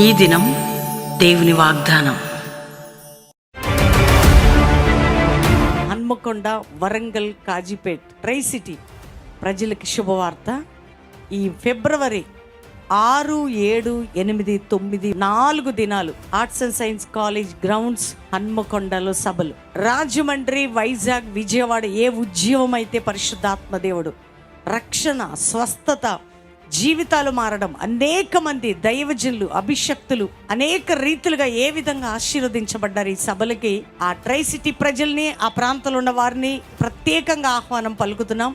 ఈ దినం దేవుని వాగ్దానం. హన్మకొండ, వరంగల్, కాజీపేట్, ట్రై సిటీ ప్రజలకి శుభవార్త. ఈ ఫిబ్రవరి 6, 7, 8, 9 4 దినాలు arts and science college grounds హన్మకొండలో సభలు. రాజమండ్రి, వైజాగ్, విజయవాడ ఏ ఉద్యమం అయితే పరిశుద్ధాత్మ దేవుడు రక్షణ, స్వస్థత, జీవితాలు మారడం, అనేక మంది దైవజనులు, అభిషక్తులు అనేక రీతులుగా ఏ విధంగా ఆశీర్వదించబడ్డారు ఈ సభలకి. ఆ ట్రై సిటీ ప్రజల్ని, ఆ ప్రాంతంలో ఉన్న వారిని ప్రత్యేకంగా ఆహ్వానం పలుకుతున్నాం.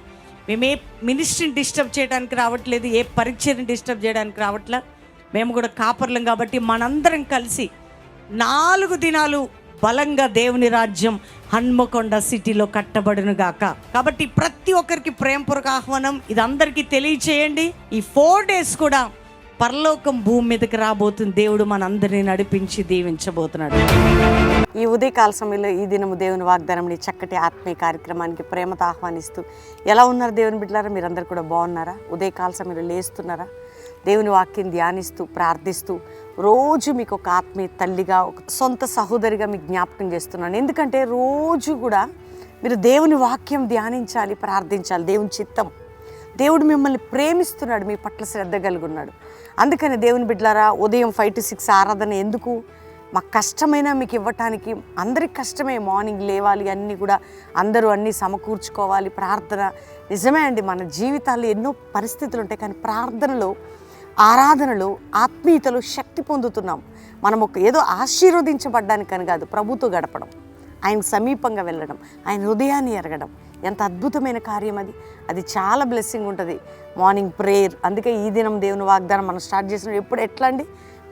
మేమే మినిస్ట్రీని డిస్టర్బ్ చేయడానికి రావట్లేదు, ఏ పరీక్షని డిస్టర్బ్ చేయడానికి రావట్లే. మేము కూడా కాపర్లం కాబట్టి మనందరం కలిసి 4 దినాలు బలంగా దేవుని రాజ్యం హన్మకొండ సిటీలో కట్టబడును గాక. కాబట్టి ప్రతి ఒక్కరికి ప్రేమపూర్వక ఆహ్వానం. ఇది అందరికీ తెలియచేయండి. ఈ 4 days కూడా పరలోకం భూమి మీదకి రాబోతుంది. దేవుడు మనందరినీ నడిపించి దీవించబోతున్నాడు. ఈ ఉదయకాల సమయంలో ఈ దినము దేవుని వాగ్దానం చక్కటి ఆత్మీయ కార్యక్రమానికి ప్రేమతో ఆహ్వానిస్తూ, ఎలా ఉన్నారు దేవుని బిడ్డలారా? మీరందరూ కూడా బాగున్నారా? ఉదయకాల సమయంలో లేస్తున్నారా? దేవుని వాక్యం ధ్యానిస్తూ, ప్రార్థిస్తూ, రోజు మీకు ఒక ఆత్మీయ తల్లిగా, ఒక సొంత సహోదరిగా మీకు జ్ఞాపకం చేస్తున్నాను. ఎందుకంటే రోజు కూడా మీరు దేవుని వాక్యం ధ్యానించాలి, ప్రార్థించాలి. దేవుని చిత్తం. దేవుడు మిమ్మల్ని ప్రేమిస్తున్నాడు, మీ పట్ల శ్రద్ధ కలిగి ఉన్నాడు. అందుకని దేవుని బిడ్డలారా, ఉదయం 5 to 6 ఆరాధన ఎందుకు? మాకు కష్టమైనా మీకు ఇవ్వటానికి. అందరికి కష్టమే, మార్నింగ్ లేవాలి, అన్నీ కూడా అందరూ అన్నీ సమకూర్చుకోవాలి. ప్రార్థన నిజమే అండి, మన జీవితాల్లో ఎన్నో పరిస్థితులు ఉంటాయి, కానీ ప్రార్థనలో, ఆరాధనలో, ఆత్మీయతలో శక్తి పొందుతున్నాం. మనం ఏదో ఆశీర్వదించబడ్డానికని కాదు, ప్రభుతో గడపడం, ఆయన సమీపంగా వెళ్ళడం, ఆయన హృదయాన్ని ఎరగడం ఎంత అద్భుతమైన కార్యం అది. అది చాలా బ్లెస్సింగ్ ఉంటుంది. Morning prayer. అందుకే ఈ దినం దేవుని వాగ్దానం మనం స్టార్ట్ చేసిన ఎప్పుడు ఎట్లా అండి,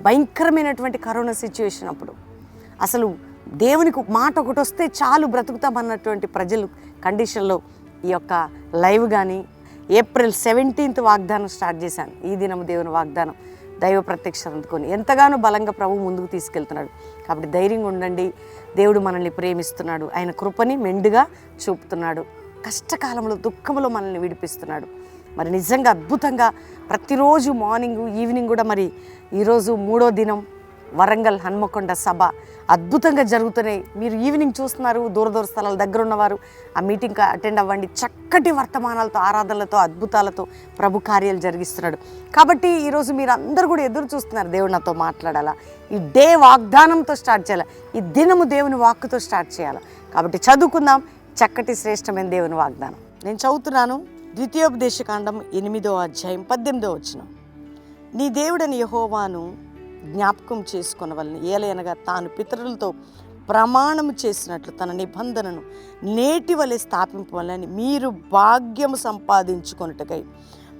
భయంకరమైనటువంటి కరోనా సిచ్యువేషన్ అప్పుడు అసలు దేవునికి మాట ఒకటి వస్తే చాలు బ్రతుకుతామన్నటువంటి ప్రజలు కండిషన్లో ఈ యొక్క లైవ్ కానీ April 17th వాగ్దానం స్టార్ట్ చేశాను. ఈ దినం దేవుని వాగ్దానం దైవ ప్రత్యక్షత అందుకొని ఎంతగానో బలంగా ప్రభు ముందుకు తీసుకెళ్తున్నాడు. కాబట్టి ధైర్యంగా ఉండండి. దేవుడు మనల్ని ప్రేమిస్తున్నాడు, ఆయన కృపని మెండుగా చూపుతున్నాడు. కష్టకాలంలో, దుఃఖంలో మనల్ని విడిపిస్తున్నాడు. మరి నిజంగా అద్భుతంగా ప్రతిరోజు మార్నింగ్, ఈవినింగ్ కూడా. మరి ఈరోజు 3వ దినం వరంగల్ హన్మకొండ సభ అద్భుతంగా జరుగుతున్నాయి. మీరు ఈవినింగ్ చూస్తున్నారు, దూర స్థలాల దగ్గర ఉన్నవారు ఆ మీటింగ్కి అటెండ్ అవ్వండి. చక్కటి వర్తమానాలతో, ఆరాధనలతో, అద్భుతాలతో ప్రభు కార్యాలు జరిగిస్తున్నాడు. కాబట్టి ఈరోజు మీరు అందరూ కూడా ఎదురు చూస్తున్నారు, దేవుడు నాతో మాట్లాడాలా, ఈ డే వాగ్దానంతో స్టార్ట్ చేయాలి, ఈ దినము దేవుని వాక్కుతో స్టార్ట్ చేయాలి. కాబట్టి చదువుకుందాం చక్కటి శ్రేష్టమైన దేవుని వాగ్దానం. నేను చదువుతున్నాను. ద్వితీయోపదేశకాండం 8వ అధ్యాయం 18వ వచనం. నీ దేవుడని యెహోవాను జ్ఞాపకం చేసుకొనవలెను, ఏలయనగా తాను పితరులతో ప్రమాణము చేసినట్లు తన నిబంధనను నేటి వలె స్థాపింపవలని మీరు భాగ్యము సంపాదించుకొనుటకై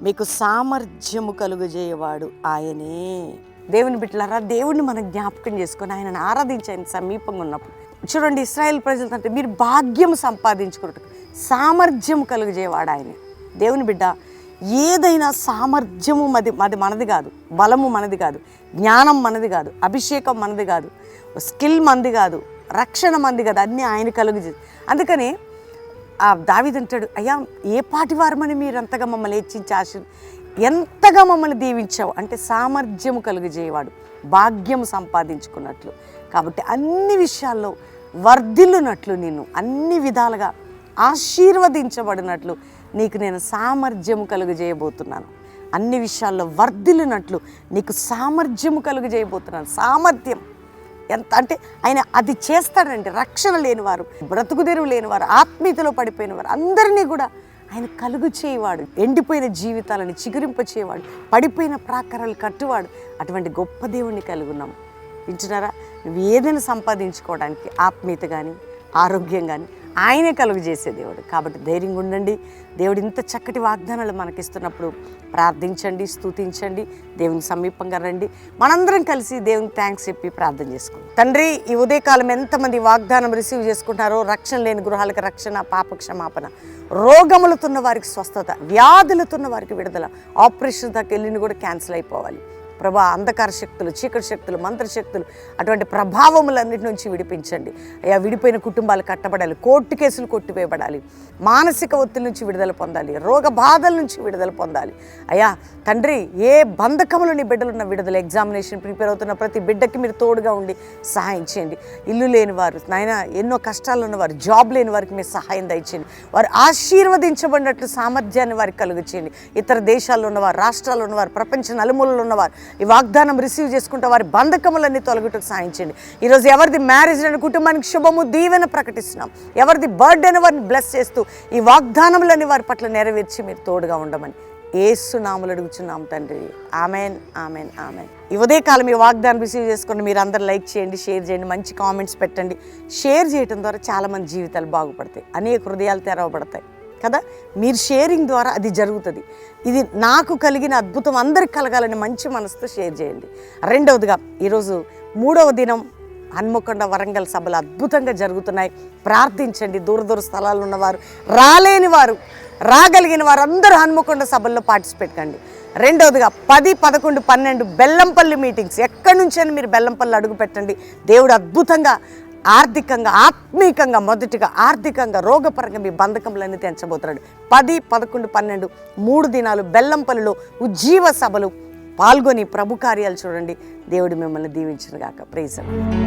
మీకు సామర్థ్యము కలుగజేయవాడు ఆయనే. దేవుని బిడ్డలారా, దేవుడిని మనం జ్ఞాపకం చేసుకొని ఆయనను ఆరాధించి ఆయన సమీపంగా ఉన్నప్పుడు చూడండి, ఇశ్రాయేల్ ప్రజలతో అంటే మీరు భాగ్యము సంపాదించుకున్నట్టు సామర్థ్యము కలుగజేయవాడు ఆయనే. దేవుని బిడ్డ, ఏదైనా సామర్థ్యము మనది కాదు, బలము మనది కాదు, జ్ఞానం మనది కాదు, అభిషేకం మనది కాదు, స్కిల్ మనది కాదు, రక్షణ మనది కాదు, అన్నీ ఆయన కలుగు. అందుకని ఆ దావీదు అంటాడు, అయ్యా ఏ పాటి వారమని మీరు అంతగా మమ్మల్ని హెచ్చించి ఎంతగా మమ్మల్ని దీవించావు అంటే సామర్థ్యము కలుగజేయవాడు, భాగ్యము సంపాదించుకున్నట్లు. కాబట్టి అన్ని విషయాల్లో వర్ధిల్లునట్లు, నిన్ను అన్ని విధాలుగా ఆశీర్వదించబడినట్లు నీకు నేను సామర్థ్యము కలుగజేయబోతున్నాను. అన్ని విషయాల్లో వర్ధిల్లునట్లు నీకు సామర్థ్యము కలుగజేయబోతున్నాను. సామర్థ్యం ఎంత అంటే ఆయన అది చేస్తాడండి. రక్షణ లేనివారు, బ్రతుకుదెరువు లేనివారు, ఆత్మీయతలో పడిపోయినవారు అందరినీ కూడా ఆయన కలుగు చేయవాడు. ఎండిపోయిన జీవితాలను చిగురింప చేయవాడు, పడిపోయిన ప్రాకారాలు కట్టువాడు. అటువంటి గొప్ప దేవుణ్ణి కలిగి ఉన్నాం. వింటున్నారా? నువ్వు ఏదైనా సంపాదించుకోవడానికి ఆత్మీయత కానీ, ఆరోగ్యం కానీ ఆయనే కలుగు చేసే దేవుడు. కాబట్టి ధైర్యంగా ఉండండి. దేవుడు ఇంత చక్కటి వాగ్దానాలు మనకిస్తున్నప్పుడు ప్రార్థించండి, స్తుతించండి, దేవుని సమీపంగా రండి. మనందరం కలిసి దేవునికి థ్యాంక్స్ చెప్పి ప్రార్థన చేసుకుంటాం. తండ్రి, ఈ ఉదయకాలం ఎంతమంది వాగ్దానం రిసీవ్ చేసుకుంటారో, రక్షణ లేని గృహాలకు రక్షణ, పాప క్షమాపణ, రోగములతున్న వారికి స్వస్థత, వ్యాధులతున్న వారికి విడుదల, ఆపరేషన్ దాకా వెళ్ళిన కూడా క్యాన్సిల్ అయిపోవాలి. ప్రభా అంధకార శక్తులు, చీకటి శక్తులు, మంత్రశక్తులు, అటువంటి ప్రభావములన్నిటి నుంచి విడిపించండి అయ్యా. విడిపోయిన కుటుంబాలు కట్టబడాలి, కోర్టు కేసులు కొట్టివేయబడాలి, మానసిక ఒత్తిడి నుంచి విడుదల పొందాలి, రోగ బాధల నుంచి విడుదల పొందాలి అయ్యా. తండ్రి, ఏ బంధకములు నీ బిడ్డలున్న విడుదల, ఎగ్జామినేషన్ ప్రిపేర్ అవుతున్న ప్రతి బిడ్డకి మీరు తోడుగా ఉండి సహాయం చేయండి. ఇల్లు లేని వారు నాయన, ఎన్నో కష్టాలు ఉన్నవారు, జాబ్ లేని వారికి మీరు సహాయం దయచేయండి. వారు ఆశీర్వదించబడినట్లు సామర్థ్యాన్ని వారికి కలుగు చేయండి. ఇతర దేశాల్లో ఉన్నవారు, రాష్ట్రాల్లో ఉన్నవారు, ప్రపంచ నలుమూలలో ఉన్నవారు ఈ వాగ్దానం రిసీవ్ చేసుకుంటే వారి బంధకములన్నీ తొలగుటకు సాయించండి. ఈరోజు ఎవరిది మ్యారేజ్ లేని కుటుంబానికి శుభము, దీవెన ప్రకటిస్తున్నాం. ఎవరిది బర్త్డే అని వారిని బ్లెస్ చేస్తూ ఈ వాగ్దానములన్నీ వారి పట్ల నెరవేర్చి మీరు తోడుగా ఉండమని యేసు నామములో అడుగుచున్నాం తండ్రి. Amen, amen, amen. ఈ ఉదయకాలం ఈ వాగ్దానం రిసీవ్ చేసుకుని మీరు అందరూ లైక్ చేయండి, షేర్ చేయండి, మంచి కామెంట్స్ పెట్టండి. షేర్ చేయడం ద్వారా చాలామంది జీవితాలు బాగుపడతాయి, అనేక హృదయాలు తెరవబడతాయి కదా. మీరు షేరింగ్ ద్వారా అది జరుగుతుంది. ఇది నాకు కలిగిన అద్భుతం అందరికి కలగాలని మంచి మనసుతో షేర్ చేయండి. రెండవదిగా ఈరోజు 3వ దినం హన్మకొండ వరంగల్ సభలు అద్భుతంగా జరుగుతున్నాయి. ప్రార్థించండి. దూర దూర స్థలాల్లో ఉన్నవారు, రాలేని వారు, రాగలిగిన వారు అందరూ హన్మకొండ సభల్లో పార్టిసిపేట్ కండి. రెండవదిగా 10, 11, 12 బెల్లంపల్లి మీటింగ్స్. ఎక్కడి నుంచైనా మీరు బెల్లంపల్లి అడుగు పెట్టండి. దేవుడు అద్భుతంగా ఆర్థికంగా, ఆత్మీకంగా, మొదటిగా ఆర్థికంగా, రోగపరంగా మీ బంధకములన్నీ తెంచబోతున్నాడు. 10, 11, 12 3 దినాలు బెల్లంపల్లిలో ఉజ్జీవ సభలు పాల్గొని ప్రభు కార్యాలు చూడండి. దేవుడు మిమ్మల్ని దీవించును గాక. Praise the Lord.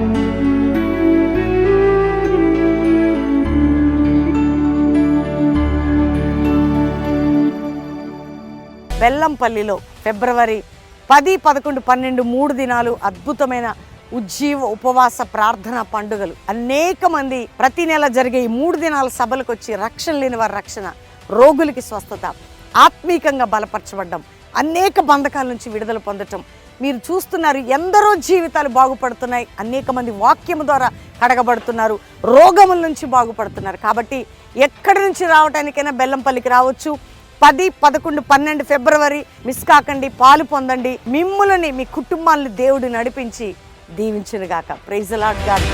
బెల్లంపల్లిలో ఫిబ్రవరి 10, 11, 12 3 దినాలు అద్భుతమైన ఉజ్జీవ ఉపవాస ప్రార్థన పండుగలు. అనేక మంది ప్రతి నెల జరిగే ఈ 3 దినాల సభలకు వచ్చి రక్షణ లేని వారి రక్షణ, రోగులకి స్వస్థత, ఆత్మీకంగా బలపరచబడ్డం, అనేక బంధకాల నుంచి విడుదల పొందటం మీరు చూస్తున్నారు. ఎందరో జీవితాలు బాగుపడుతున్నాయి. అనేక మంది వాక్యము ద్వారా కడగబడుతున్నారు, రోగముల నుంచి బాగుపడుతున్నారు. కాబట్టి ఎక్కడి నుంచి రావడానికైనా బెల్లంపల్లికి రావచ్చు. 10, 11, 12 ఫిబ్రవరి మిస్ కాకండి, పాలు పొందండి. మిమ్ములని, మీ కుటుంబాన్ని దేవుడు నడిపించి దీవించునుగాక. Praise the lord. గాడ్